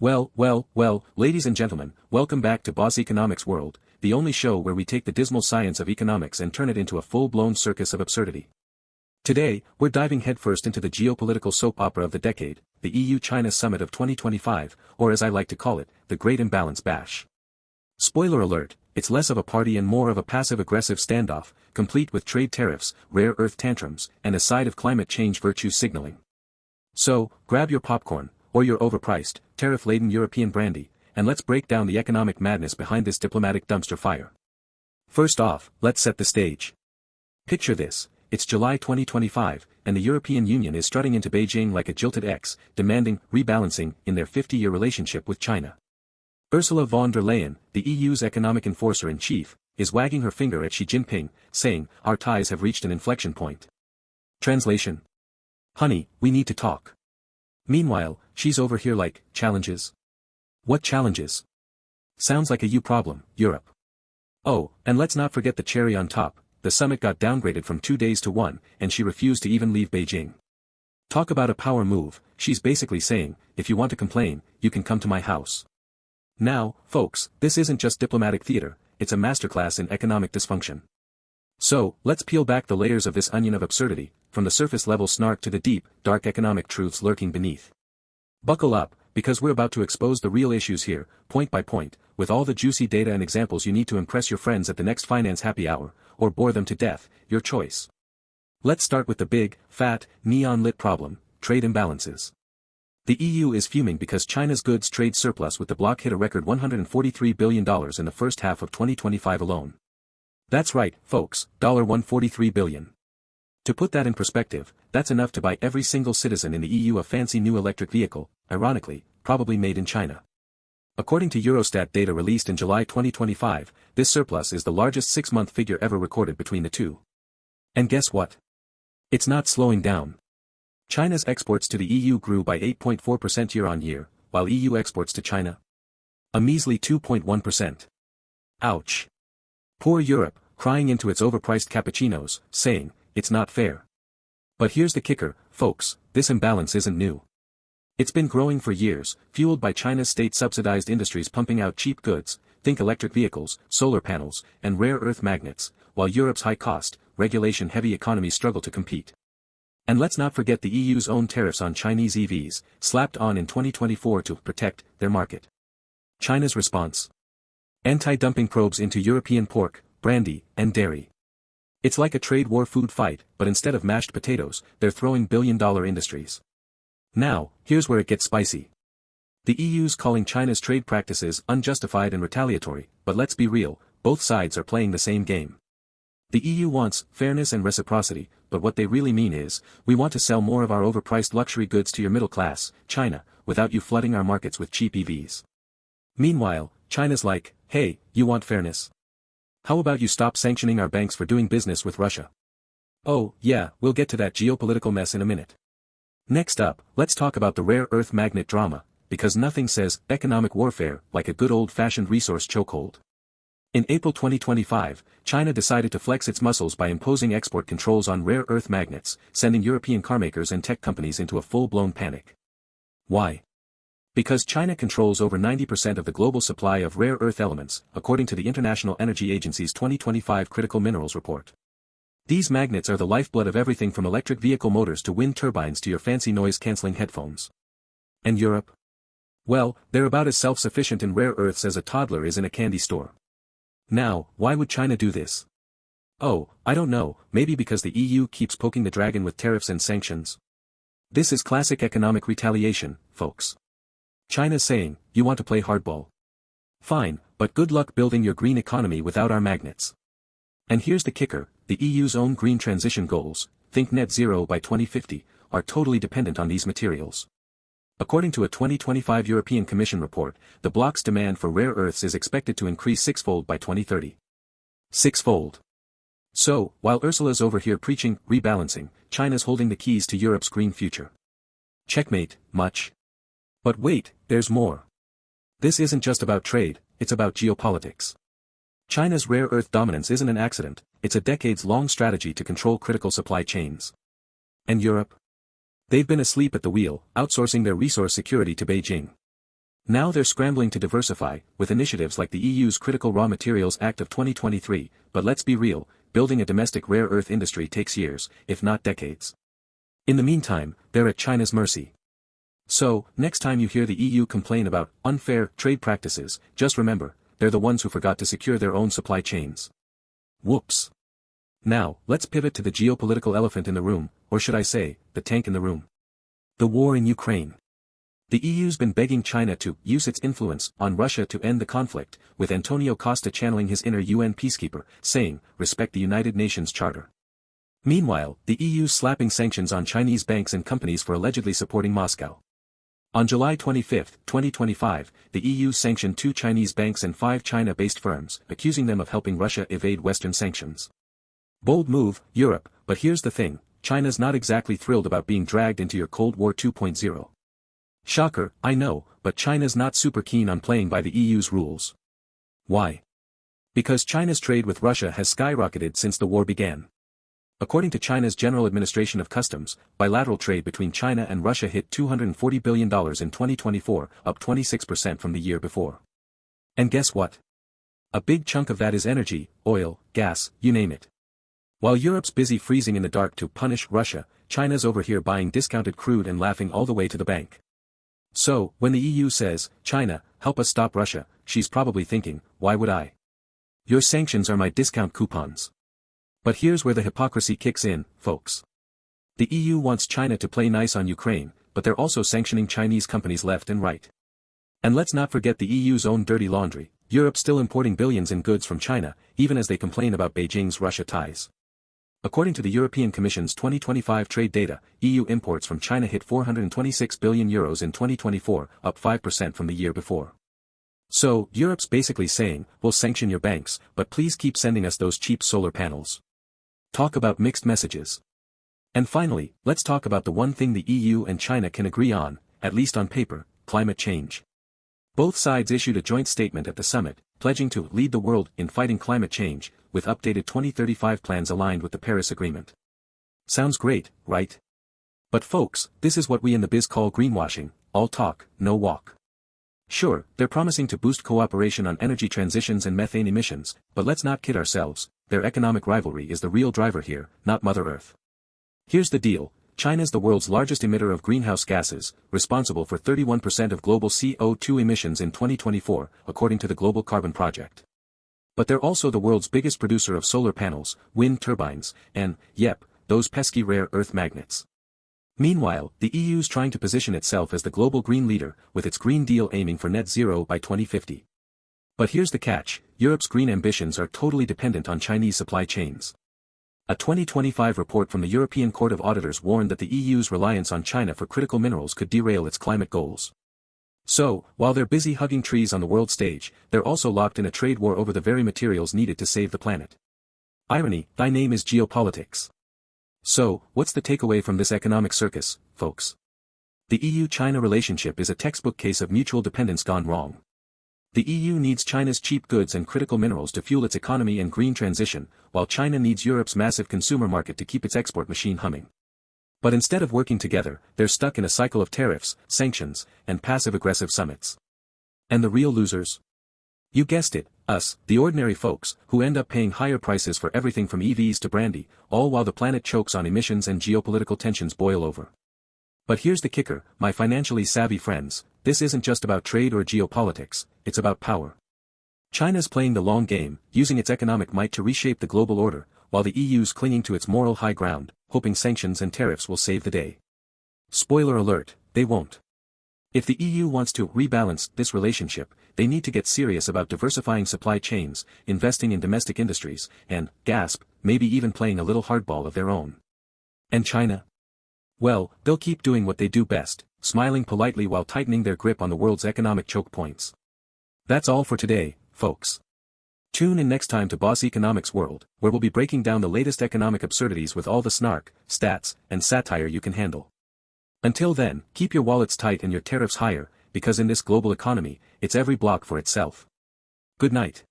Well, ladies and gentlemen, welcome back to Boss Economics World, the only show where we take the dismal science of economics and turn it into a full-blown circus of absurdity. Today, we're diving headfirst into the geopolitical soap opera of the decade, the EU-China Summit of 2025, or as I like to call it, the Great Imbalance Bash. Spoiler alert, it's less of a party and more of a passive-aggressive standoff, complete with trade tariffs, rare earth tantrums, and a side of climate change virtue signaling. So, grab your popcorn, or your overpriced, tariff-laden European brandy, and let's break down the economic madness behind this diplomatic dumpster fire. First off, let's set the stage. Picture this, it's July 2025, and the European Union is strutting into Beijing like a jilted ex, demanding rebalancing in their 50-year relationship with China. Ursula von der Leyen, the EU's economic enforcer-in-chief, is wagging her finger at Xi Jinping, saying, "Our ties have reached an inflection point." Translation: Honey, we need to talk. Meanwhile, she's over here like, challenges? What challenges? Sounds like a you problem, Europe. Oh, and let's not forget the cherry on top, the summit got downgraded from 2 days to 1, and she refused to even leave Beijing. Talk about a power move, she's basically saying, if you want to complain, you can come to my house. Now, folks, this isn't just diplomatic theater, it's a masterclass in economic dysfunction. So, let's peel back the layers of this onion of absurdity, from the surface-level snark to the deep, dark economic truths lurking beneath. Buckle up, because we're about to expose the real issues here, point by point, with all the juicy data and examples you need to impress your friends at the next finance happy hour, or bore them to death, your choice. Let's start with the big, fat, neon-lit problem, trade imbalances. The EU is fuming because China's goods trade surplus with the bloc hit a record $143 billion in the first half of 2025 alone. That's right, folks, $143 billion. To put that in perspective, that's enough to buy every single citizen in the EU a fancy new electric vehicle, ironically, probably made in China. According to Eurostat data released in July 2025, this surplus is the largest 6-month figure ever recorded between the two. And guess what? It's not slowing down. China's exports to the EU grew by 8.4% year-on-year, while EU exports to China? A measly 2.1%. Ouch. Poor Europe, crying into its overpriced cappuccinos, saying, it's not fair. But here's the kicker, folks, this imbalance isn't new. It's been growing for years, fueled by China's state-subsidized industries pumping out cheap goods, think electric vehicles, solar panels, and rare earth magnets, while Europe's high-cost, regulation-heavy economies struggle to compete. And let's not forget the EU's own tariffs on Chinese EVs, slapped on in 2024 to protect their market. China's response? Anti-dumping probes into European pork, brandy, and dairy. It's like a trade war food fight, but instead of mashed potatoes, they're throwing billion-dollar industries. Now, here's where it gets spicy. The EU's calling China's trade practices unjustified and retaliatory, but let's be real, both sides are playing the same game. The EU wants fairness and reciprocity, but what they really mean is, we want to sell more of our overpriced luxury goods to your middle class, China, without you flooding our markets with cheap EVs. Meanwhile, China's like, hey, you want fairness? How about you stop sanctioning our banks for doing business with Russia? Oh, yeah, we'll get to that geopolitical mess in a minute. Next up, let's talk about the rare earth magnet drama, because nothing says economic warfare like a good old-fashioned resource chokehold. In April 2025, China decided to flex its muscles by imposing export controls on rare earth magnets, sending European carmakers and tech companies into a full-blown panic. Why? Because China controls over 90% of the global supply of rare earth elements, according to the International Energy Agency's 2025 Critical Minerals Report. These magnets are the lifeblood of everything from electric vehicle motors to wind turbines to your fancy noise-canceling headphones. And Europe? Well, they're about as self-sufficient in rare earths as a toddler is in a candy store. Now, why would China do this? Oh, I don't know, maybe because the EU keeps poking the dragon with tariffs and sanctions. This is classic economic retaliation, folks. China's saying, you want to play hardball? Fine, but good luck building your green economy without our magnets. And here's the kicker, the EU's own green transition goals, think net zero by 2050, are totally dependent on these materials. According to a 2025 European Commission report, the bloc's demand for rare earths is expected to increase sixfold by 2030. Sixfold. So, while Ursula's over here preaching rebalancing, China's holding the keys to Europe's green future. Checkmate, much? But wait, there's more. This isn't just about trade, it's about geopolitics. China's rare earth dominance isn't an accident, it's a decades-long strategy to control critical supply chains. And Europe? They've been asleep at the wheel, outsourcing their resource security to Beijing. Now they're scrambling to diversify, with initiatives like the EU's Critical Raw Materials Act of 2023, but let's be real, building a domestic rare earth industry takes years, if not decades. In the meantime, they're at China's mercy. So, next time you hear the EU complain about unfair trade practices, just remember, they're the ones who forgot to secure their own supply chains. Whoops. Now, let's pivot to the geopolitical elephant in the room, or should I say, the tank in the room. The war in Ukraine. The EU's been begging China to use its influence on Russia to end the conflict, with Antonio Costa channeling his inner UN peacekeeper, saying, respect the United Nations Charter. Meanwhile, the EU's slapping sanctions on Chinese banks and companies for allegedly supporting Moscow. On July 25, 2025, the EU sanctioned 2 Chinese banks and 5 China-based firms, accusing them of helping Russia evade Western sanctions. Bold move, Europe, but here's the thing, China's not exactly thrilled about being dragged into your Cold War 2.0. Shocker, I know, but China's not super keen on playing by the EU's rules. Why? Because China's trade with Russia has skyrocketed since the war began. According to China's General Administration of Customs, bilateral trade between China and Russia hit $240 billion in 2024, up 26% from the year before. And guess what? A big chunk of that is energy, oil, gas, you name it. While Europe's busy freezing in the dark to punish Russia, China's over here buying discounted crude and laughing all the way to the bank. So, when the EU says, China, help us stop Russia, she's probably thinking, why would I? Your sanctions are my discount coupons. But here's where the hypocrisy kicks in, folks. The EU wants China to play nice on Ukraine, but they're also sanctioning Chinese companies left and right. And let's not forget the EU's own dirty laundry, Europe still importing billions in goods from China, even as they complain about Beijing's Russia ties. According to the European Commission's 2025 trade data, EU imports from China hit €426 billion in 2024, up 5% from the year before. So, Europe's basically saying, we'll sanction your banks, but please keep sending us those cheap solar panels. Talk about mixed messages. And finally, let's talk about the one thing the EU and China can agree on, at least on paper, climate change. Both sides issued a joint statement at the summit, pledging to lead the world in fighting climate change, with updated 2035 plans aligned with the Paris Agreement. Sounds great, right? But folks, this is what we in the biz call greenwashing, all talk, no walk. Sure, they're promising to boost cooperation on energy transitions and methane emissions, but let's not kid ourselves, their economic rivalry is the real driver here, not Mother Earth. Here's the deal, China's the world's largest emitter of greenhouse gases, responsible for 31% of global CO2 emissions in 2024, according to the Global Carbon Project. But they're also the world's biggest producer of solar panels, wind turbines, and, yep, those pesky rare earth magnets. Meanwhile, the EU's trying to position itself as the global green leader, with its Green Deal aiming for net zero by 2050. But here's the catch, Europe's green ambitions are totally dependent on Chinese supply chains. A 2025 report from the European Court of Auditors warned that the EU's reliance on China for critical minerals could derail its climate goals. So, while they're busy hugging trees on the world stage, they're also locked in a trade war over the very materials needed to save the planet. Irony, thy name is Geopolitics. So, what's the takeaway from this economic circus, folks? The EU-China relationship is a textbook case of mutual dependence gone wrong. The EU needs China's cheap goods and critical minerals to fuel its economy and green transition, while China needs Europe's massive consumer market to keep its export machine humming. But instead of working together, they're stuck in a cycle of tariffs, sanctions, and passive-aggressive summits. And the real losers? You guessed it, us, the ordinary folks, who end up paying higher prices for everything from EVs to brandy, all while the planet chokes on emissions and geopolitical tensions boil over. But here's the kicker, my financially savvy friends, this isn't just about trade or geopolitics, it's about power. China's playing the long game, using its economic might to reshape the global order, while the EU's clinging to its moral high ground, hoping sanctions and tariffs will save the day. Spoiler alert, they won't. If the EU wants to rebalance this relationship, they need to get serious about diversifying supply chains, investing in domestic industries, and, gasp, maybe even playing a little hardball of their own. And China? Well, they'll keep doing what they do best, smiling politely while tightening their grip on the world's economic choke points. That's all for today, folks. Tune in next time to Boss Economics World, where we'll be breaking down the latest economic absurdities with all the snark, stats, and satire you can handle. Until then, keep your wallets tight and your tariffs higher, because in this global economy, it's every block for itself. Good night.